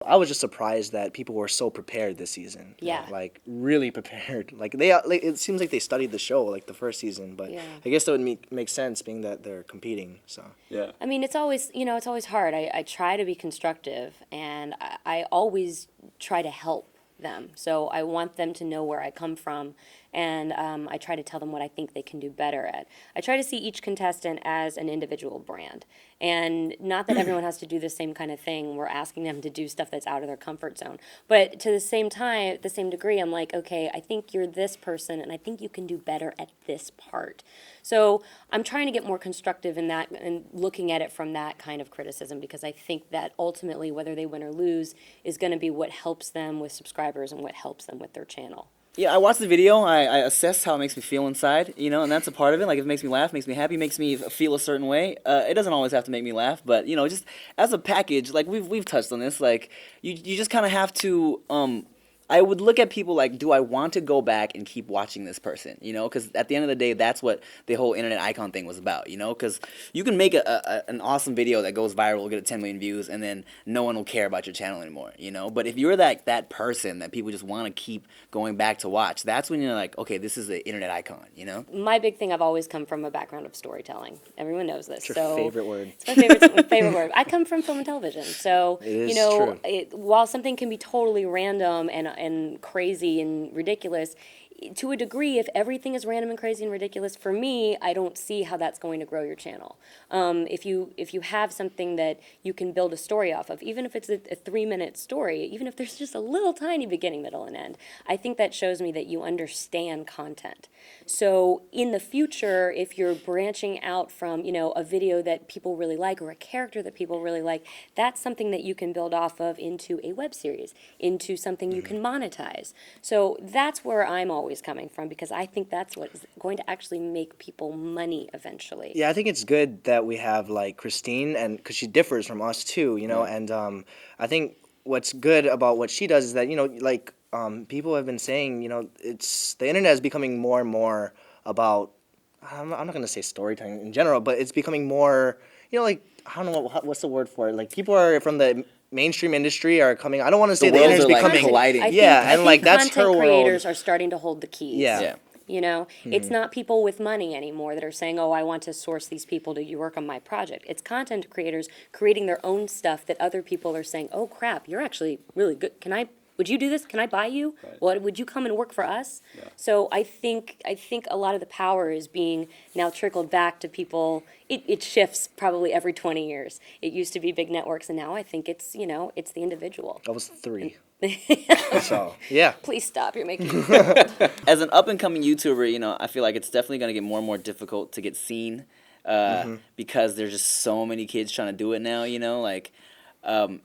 I was just surprised that people were so prepared this season. Yeah. Like really prepared. Like it seems like they studied the show like the first season, but Yeah. I guess that would make sense being that they're competing. So Yeah. I mean, it's always, it's always hard. I try to be constructive, and I always try to help them. So I want them to know where I come from, and I try to tell them what I think they can do better at. I try to see each contestant as an individual brand, and not that everyone has to do the same kind of thing. We're asking them to do stuff that's out of their comfort zone. But to the same time, the same degree, I'm like, okay, I think you're this person, and I think you can do better at this part. So I'm trying to get more constructive in that and looking at it from that kind of criticism, because I think that ultimately whether they win or lose is going to be what helps them with subscribers and what helps them with their channel. Yeah, I watch the video, I assess how it makes me feel inside, and that's a part of it. Like, if it makes me laugh, makes me happy, makes me feel a certain way. It doesn't always have to make me laugh, but, just as a package, like, we've touched on this, like, you just kind of have to, I would look at people like, do I want to go back and keep watching this person, Because at the end of the day, that's what the whole internet icon thing was about, Because you can make an awesome video that goes viral, get 10 million views, and then no one will care about your channel anymore, But if you're that person that people just want to keep going back to watch, that's when you're like, okay, this is the internet icon, My big thing, I've always come from a background of storytelling. Everyone knows this. it's your favorite word. It's my favorite word. I come from film and television. So, It is true. While something can be totally random and crazy and ridiculous, to a degree, if everything is random and crazy and ridiculous, for me, I don't see how that's going to grow your channel. If you have something that you can build a story off of, even if it's a 3-minute story, even if there's just a little tiny beginning, middle, and end, I think that shows me that you understand content. So in the future, if you're branching out from, a video that people really like or a character that people really like, that's something that you can build off of into a web series, into something you can monetize. So that's where I'm always coming from, because I think that's what is going to actually make people money eventually. Yeah, I think it's good that we have like Christine, and because she differs from us too, and I think what's good about what she does is that people have been saying, it's the internet is becoming more and more about, I'm not going to say storytelling in general, but it's becoming more, I don't know what's the word for it. Like, people are from the mainstream industry are coming. I don't want to say the worlds internet's are, like, becoming colliding. I think that's her content world. creators are starting to hold the keys. Yeah. It's not people with money anymore that are saying, oh, I want to source these people to work on my project. It's content creators creating their own stuff that other people are saying, oh, crap, you're actually really good. Would you do this? Can I buy you? Right. What, would you come and work for us? Yeah. So I think a lot of the power is being now trickled back to people. It shifts probably every 20 years. It used to be big networks, and now I think it's it's the individual. That was 3. So, yeah. Please stop. You're making me As an up-and-coming YouTuber, I feel like it's definitely going to get more and more difficult to get seen because there's just so many kids trying to do it now,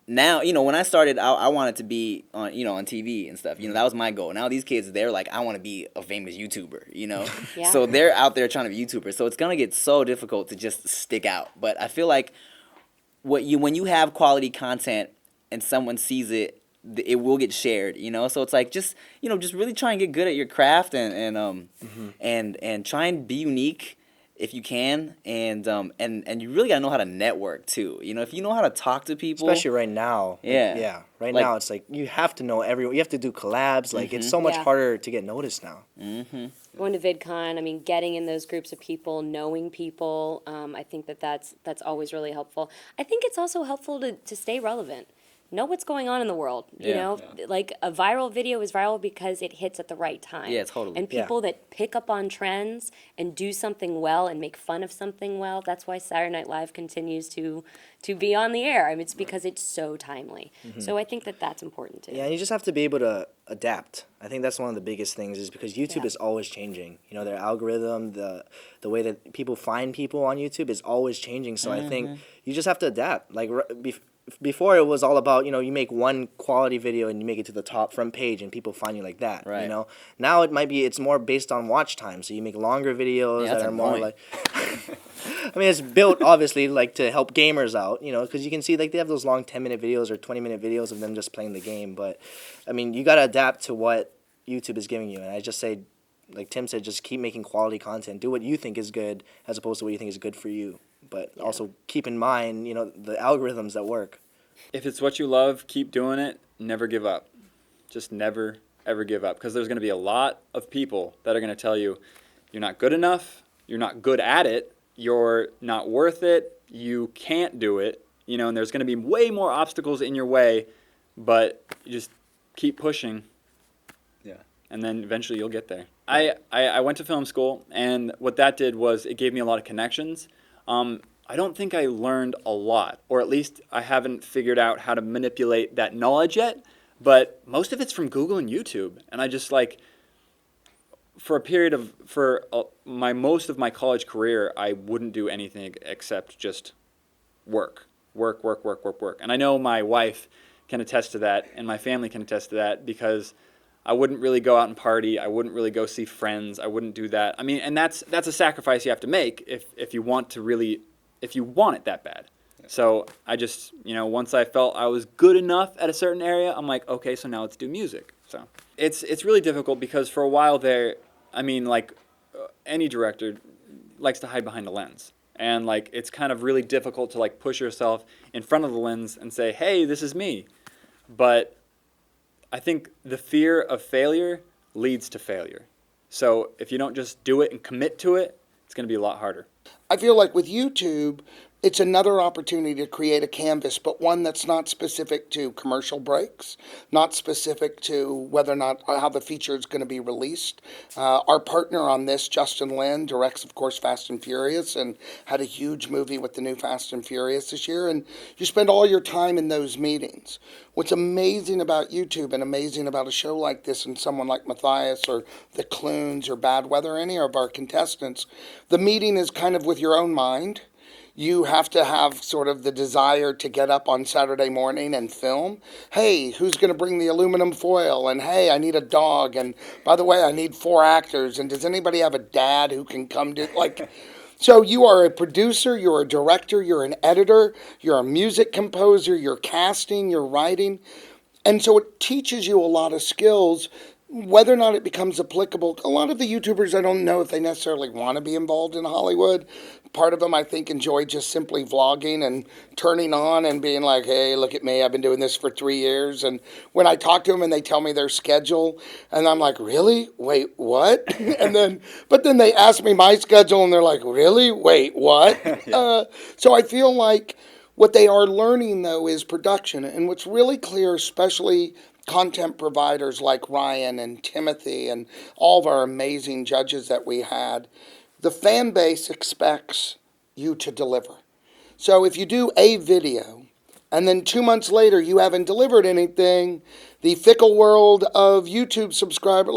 now, when I started, I wanted to be on, on TV and stuff. That was my goal. Now these kids, they're like, I want to be a famous YouTuber, Yeah. So they're out there trying to be YouTubers. So it's going to get so difficult to just stick out. But I feel like when you have quality content and someone sees it, it will get shared, So it's like just really try and get good at your craft and try and be unique if you can, and you really gotta know how to network too. If you know how to talk to people, Especially right now. Yeah. Right Like- now, it's like you have to know everyone. You have to do collabs. Like, it's so much Yeah. harder to get noticed now. going to VidCon. Getting in those groups of people, knowing people. I think that's always really helpful. I think it's also helpful to stay relevant. Know what's going on in the world. Yeah. Like a viral video is viral because it hits at the right time. Yeah, totally. And people that pick up on trends and do something well and make fun of something well, that's why Saturday Night Live continues to be on the air. It's because it's so timely. So I think that's important too. Yeah, and you just have to be able to adapt. I think that's one of the biggest things, is because YouTube Yeah. is always changing. Their algorithm, the way that people find people on YouTube is always changing. So I think you just have to adapt. Like, before it was all about, you make one quality video and you make it to the top front page and people find you like that. Right. Now it's more based on watch time. So you make longer videos Yeah, that that's are more annoying. like it's built obviously like to help gamers out, because you can see like they have those long 10-minute videos or 20-minute videos of them just playing the game, but you got to adapt to what YouTube is giving you. And I just say like Tim said, just keep making quality content. Do what you think is good as opposed to what you think is good for you. But also keep in mind, the algorithms that work. If it's what you love, keep doing it. Never give up. Just never, ever give up. Because there's going to be a lot of people that are going to tell you, you're not good enough, you're not good at it, you're not worth it, you can't do it, and there's going to be way more obstacles in your way, but you just keep pushing. Yeah. And then eventually you'll get there. I went to film school, and what that did was it gave me a lot of connections. I don't think I learned a lot, or at least I haven't figured out how to manipulate that knowledge yet, but most of it's from Google and YouTube. And I just most of my college career, I wouldn't do anything except just work. And I know my wife can attest to that, and my family can attest to that, because I wouldn't really go out and party. I wouldn't really go see friends. I wouldn't do that. I mean, and that's a sacrifice you have to make if you want it that bad. Yeah. So I just, once I felt I was good enough at a certain area, I'm like, okay, so now let's do music. So it's really difficult, because for a while there, any director likes to hide behind a lens. And it's kind of really difficult to push yourself in front of the lens and say, hey, this is me. But I think the fear of failure leads to failure. So if you don't just do it and commit to it, it's going to be a lot harder. I feel like with YouTube, it's another opportunity to create a canvas, but one that's not specific to commercial breaks, not specific to whether or not how the feature is going to be released. Our partner on this, Justin Lin, directs, of course, Fast and Furious, and had a huge movie with the new Fast and Furious this year. And you spend all your time in those meetings. What's amazing about YouTube and amazing about a show like this and someone like Matthias or the Clunes or Bad Weather, any of our contestants, the meeting is kind of with your own mind. You have to have sort of the desire to get up on Saturday morning and film. Hey, who's going to bring the aluminum foil? And hey, I need a dog. And by the way, I need 4 actors. And does anybody have a dad who can come to, So you are a producer, you're a director, you're an editor, you're a music composer, you're casting, you're writing. And so it teaches you a lot of skills. Whether or not it becomes applicable, a lot of the YouTubers, I don't know if they necessarily want to be involved in Hollywood. Part of them, I think, enjoy just simply vlogging and turning on and being like, hey, look at me, I've been doing this for 3 years. And when I talk to them and they tell me their schedule, and I'm like, really? Wait, what? But then they ask me my schedule, and they're like, really? Wait, what? Yeah. So I feel like what they are learning, though, is production. And what's really clear, especially content providers like Ryan and Timothy and all of our amazing judges that we had, the fan base expects you to deliver. So if you do a video and then 2 months later you haven't delivered anything, the fickle world of YouTube subscriber,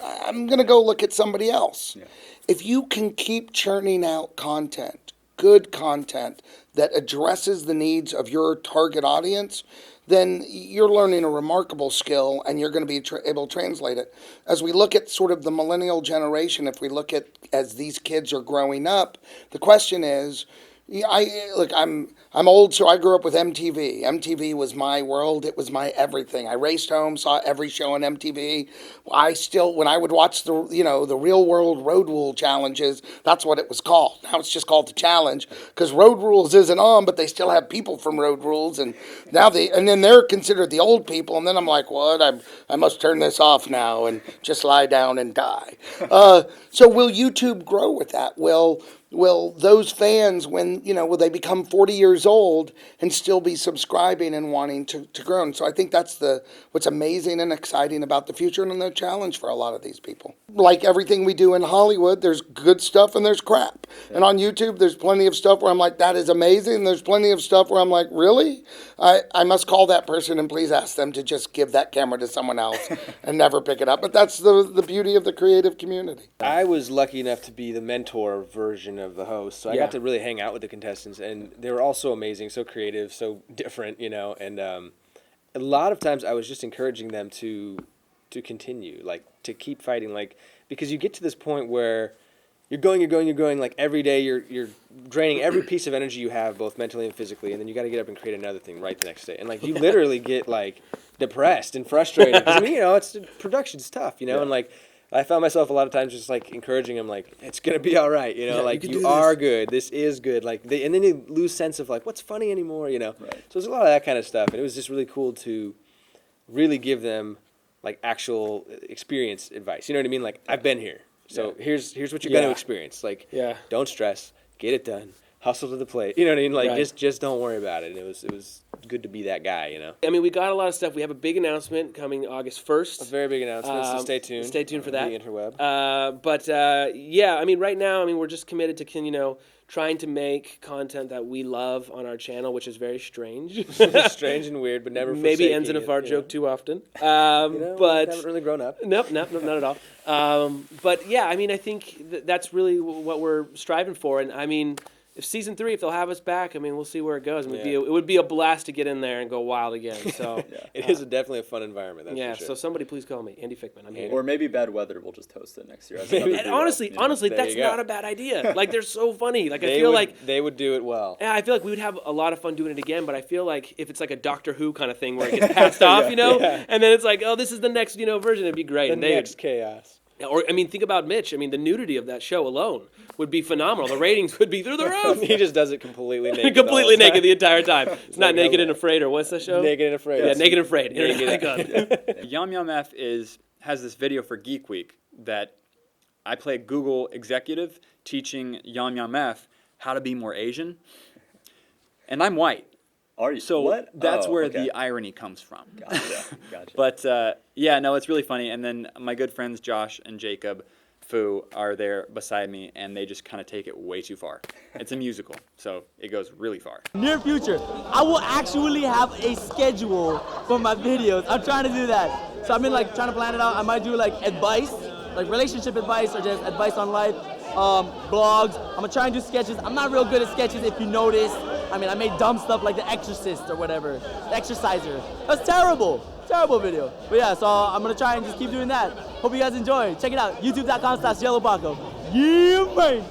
I'm going to go look at somebody else. Yeah. If you can keep churning out content, good content that addresses the needs of your target audience, then you're learning a remarkable skill, and you're going to be able to translate it. As we look at sort of the millennial generation, if we look at as these kids are growing up, the question is, I'm old, so I grew up with MTV. MTV was my world. It was my everything. I raced home, saw every show on MTV. When I would watch the Real World Road Rule challenges, that's what it was called. Now it's just called the challenge, because Road Rules isn't on, but they still have people from Road Rules, and then they're considered the old people. And then I'm like, what? I must turn this off now and just lie down and die. So will YouTube grow with that? Will those fans, will they become 40 years old and still be subscribing and wanting to grow? And so I think that's what's amazing and exciting about the future and the challenge for a lot of these people. Like everything we do in Hollywood, there's good stuff and there's crap. Yeah. And on YouTube, there's plenty of stuff where I'm like, that is amazing. And there's plenty of stuff where I'm like, really? I must call that person and please ask them to just give that camera to someone else and never pick it up. But that's the beauty of the creative community. I was lucky enough to be the mentor version of the host, so I got to really hang out with the contestants, and they were all so amazing, so creative, so different, and a lot of times I was just encouraging them to continue, to keep fighting, because you get to this point where you're going, every day you're draining every piece of energy you have, both mentally and physically, and then you got to get up and create another thing right the next day, and you literally get depressed and frustrated, because it's production's tough, and I found myself a lot of times just like encouraging him, like, it's gonna be all right, you know, Yeah, like you can you do are this. good, this is good, like and then you lose sense of like what's funny anymore, you know. Right. So there's a lot of that kind of stuff, and it was just really cool to really give them like actual experience advice. You know what I mean? Like I've been here, so here's what you're Yeah. gonna experience. Like Yeah. don't stress, get it done, hustle to the plate. You know what I mean? Like Right. just don't worry about it. And it was good to be that guy, you know. I mean, we got a lot of stuff. We have a big announcement coming August 1st. A very big announcement, so Um, stay tuned. stay tuned for on that. The interweb. But yeah, I mean, right now, I mean, we're just committed to, trying to make content that we love on our channel, which is very strange. Strange and weird, but never Maybe ends in a forsaking fart it, joke too often. You know? You know, But we haven't really grown up. Nope, not at all. But yeah, I mean, I think that's really what we're striving for. And I mean, if season 3, if they'll have us back, I mean, we'll see where it goes. Yeah. It would be a blast to get in there and go wild again. So It is definitely a fun environment. That's yeah, for sure. so somebody please call me Andy Fickman. I'm here. Or maybe bad weather. We'll just host it next year. As Maybe. another And duo, honestly, you know? honestly, There that's you go. not a bad idea. Like they're so funny. Like I They feel would- like they would do it well. yeah, I feel like we would have a lot of fun doing it again. But I feel like if it's like a Doctor Who kind of thing where it gets passed off, and then it's like, oh, this is the next version. It'd be great. The And they- next chaos. Or I mean, think about Mitch. I mean, the nudity of that show alone would be phenomenal. The ratings would be through the roof. He just does it completely naked. Completely all the naked time. the entire time. It's not like, Naked no. and Afraid, or what's that show? Naked and Afraid. Yeah, Naked and Afraid. Naked. Yum Yum F has this video for Geek Week that I play a Google executive teaching Yum Yum F how to be more Asian, and I'm white. Are you? So what? that's Oh, where okay. the irony comes from. Gotcha. Gotcha. But yeah, no, it's really funny. And then my good friends Josh and Jacob Fu are there beside me, and they just kind of take it way too far. It's a musical, so it goes really far. Near future, I will actually have a schedule for my videos. I'm trying to do that. So I've been like trying to plan it out. I might do like advice, like relationship advice or just advice on life, blogs. I'm gonna try and do sketches. I'm not real good at sketches if you notice. I mean, I made dumb stuff like The Exorcist or whatever, The Exerciser. That's terrible. Terrible video. But yeah, so I'm gonna try and just keep doing that. Hope you guys enjoy. Check it out, youtube.com/yellowbaco. Yeah, man.